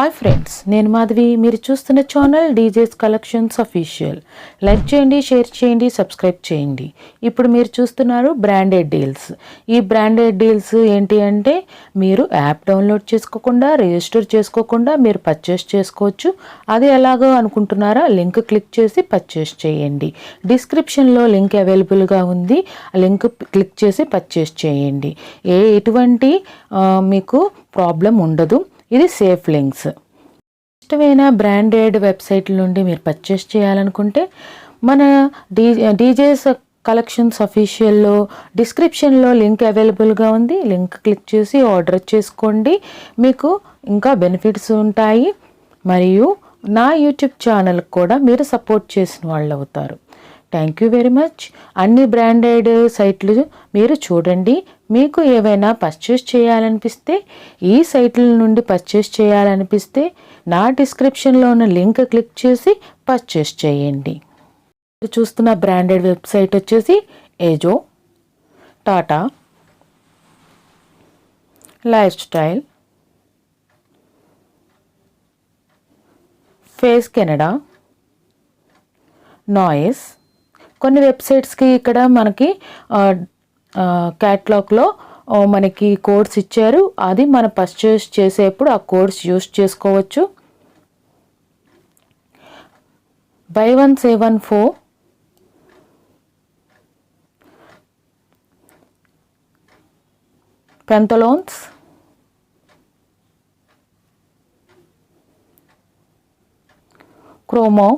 Hi friends, నేను మాధవి. మీరు చూస్తున్న channel DJs collections official. Like చేయండి, షేర్ చేయండి, సబ్స్క్రైబ్ చేయండి. ఇప్పుడు మీరు చూస్తున్నారు బ్రాండెడ్ డీల్స్. ఈ బ్రాండెడ్ డీల్స్ ఏంటి అంటే మీరు యాప్ డౌన్లోడ్ చేసుకోకుండా, రిజిస్టర్ చేసుకోకుండా మీరు పర్చేస్ చేసుకోవచ్చు. అది ఎలాగో అనుకుంటున్నారా? లింక్ క్లిక్ చేసి పర్చేస్ చేయండి. డిస్క్రిప్షన్లో లింక్ అవైలబుల్గా ఉంది. లింక్ క్లిక్ చేసి పర్చేస్ చేయండి. ఎటువంటి మీకు ప్రాబ్లం ఉండదు. ఇది సేఫ్ లింక్స్. ఇష్టమైన బ్రాండెడ్ వెబ్సైట్ల నుండి మీరు పర్చేస్ చేయాలనుకుంటే మన డీజేస్ కలెక్షన్స్ అఫీషియల్లో డిస్క్రిప్షన్లో లింక్ అవైలబుల్గా ఉంది. లింక్ క్లిక్ చేసి ఆర్డర్ చేసుకోండి. మీకు ఇంకా బెనిఫిట్స్ ఉంటాయి. మరియు నా యూట్యూబ్ ఛానల్ కూడా మీరు సపోర్ట్ చేసిన వాళ్ళు అవుతారు. Thank you very much. అన్ని బ్రాండెడ్ సైట్లు మీరు చూడండి. మీకు ఏవైనా పర్చేస్ చేయాలనిపిస్తే, ఈ సైట్ల నుండి పర్చేస్ చేయాలనిపిస్తే నా డిస్క్రిప్షన్లో ఉన్న లింక్ క్లిక్ చేసి పర్చేస్ చేయండి. చూస్తున్న బ్రాండెడ్ వెబ్సైట్ వచ్చేసి ఏజో, టాటా, లైఫ్ స్టైల్, ఫేస్కెనడా, నాయిస్. కొన్ని వెబ్సైట్స్కి ఇక్కడ మనకి క్యాటలాగ్లో మనకి కోడ్స్ ఇచ్చారు. అది మనం పర్చేస్ చేసేప్పుడు ఆ కోడ్స్ యూస్ చేసుకోవచ్చు. buy 1 save 1 4, Pantaloons, Croma,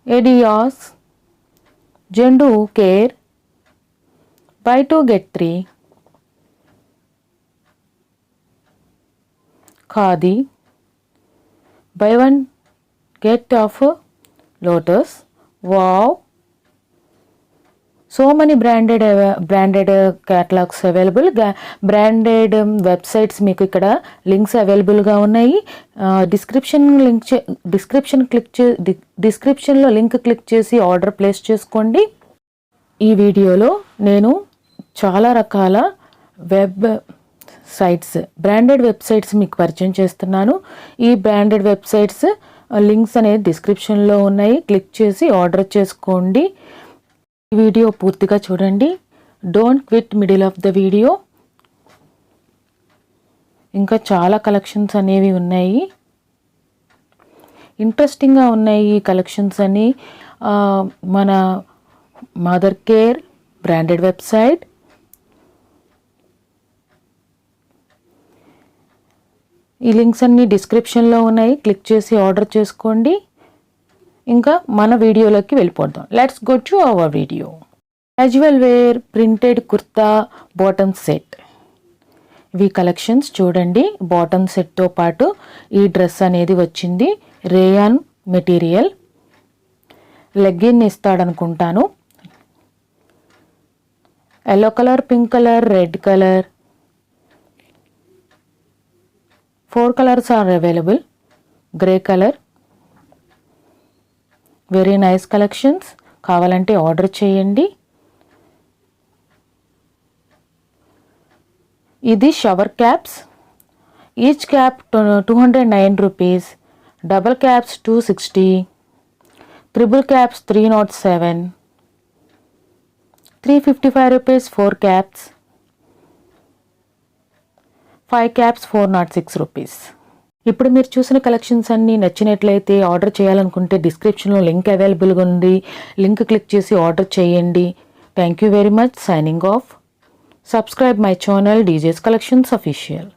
Adidas, Zanducare, buy 2 get 3, Khadi, buy 1 get off Lotus. Wow, so many branded catalogs available. Branded websites మీకు ఇక్కడ లింక్స్ అవైలబుల్గా ఉన్నాయి. డిస్క్రిప్షన్లో లింక్ క్లిక్ చేసి ఆర్డర్ ప్లేస్ చేసుకోండి. ఈ వీడియోలో నేను చాలా రకాల వెబ్ సైట్స్, బ్రాండెడ్ వెబ్సైట్స్ మీకు పరిచయం చేస్తున్నాను. ఈ బ్రాండెడ్ వెబ్సైట్స్ లింక్స్ అనేది డిస్క్రిప్షన్లో ఉన్నాయి. క్లిక్ చేసి ఆర్డర్ చేసుకోండి. ఈ వీడియో పూర్తిగా చూడండి. Don't quit middle of the video. ఇంకా చాలా కలెక్షన్స్ అనేవి ఉన్నాయి. ఇంట్రెస్టింగ్గా ఉన్నాయి ఈ కలెక్షన్స్ అని. మన మదర్ కేర్ బ్రాండెడ్ వెబ్సైట్, ఈ లింక్స్ అన్నీ డిస్క్రిప్షన్లో ఉన్నాయి. క్లిక్ చేసి ఆర్డర్ చేసుకోండి. ఇంకా మన వీడియోలోకి వెళ్ళిపోదాం. Let's go to our video. Casual wear printed kurta bottom set. ఇవి కలెక్షన్స్ చూడండి. బాటమ్ సెట్తో పాటు ఈ డ్రెస్ అనేది వచ్చింది. రేయాన్ మెటీరియల్, లెగ్గిన్ ఇస్తాడనుకుంటాను. Yellow colour, pink colour, red colour, 4 colours are available. Grey colour. Very nice collections. కావాలంటే ఆర్డర్ చేయండి. ఇది shower caps. Each cap 209 rupees. Double caps 260, triple caps 307, 355 rupees 4 caps, 5 caps 406 rupees. ఇప్పుడు మీరు చూసిన collections అన్నీ నచ్చినట్లయితే order చేయాలనుకుంటే డిస్క్రిప్షన్లో లింక్ అవైలబుల్గా ఉంది. లింక్ క్లిక్ చేసి ఆర్డర్ చేయండి. Thank you very much. Signing off. Subscribe my channel DJs collections official.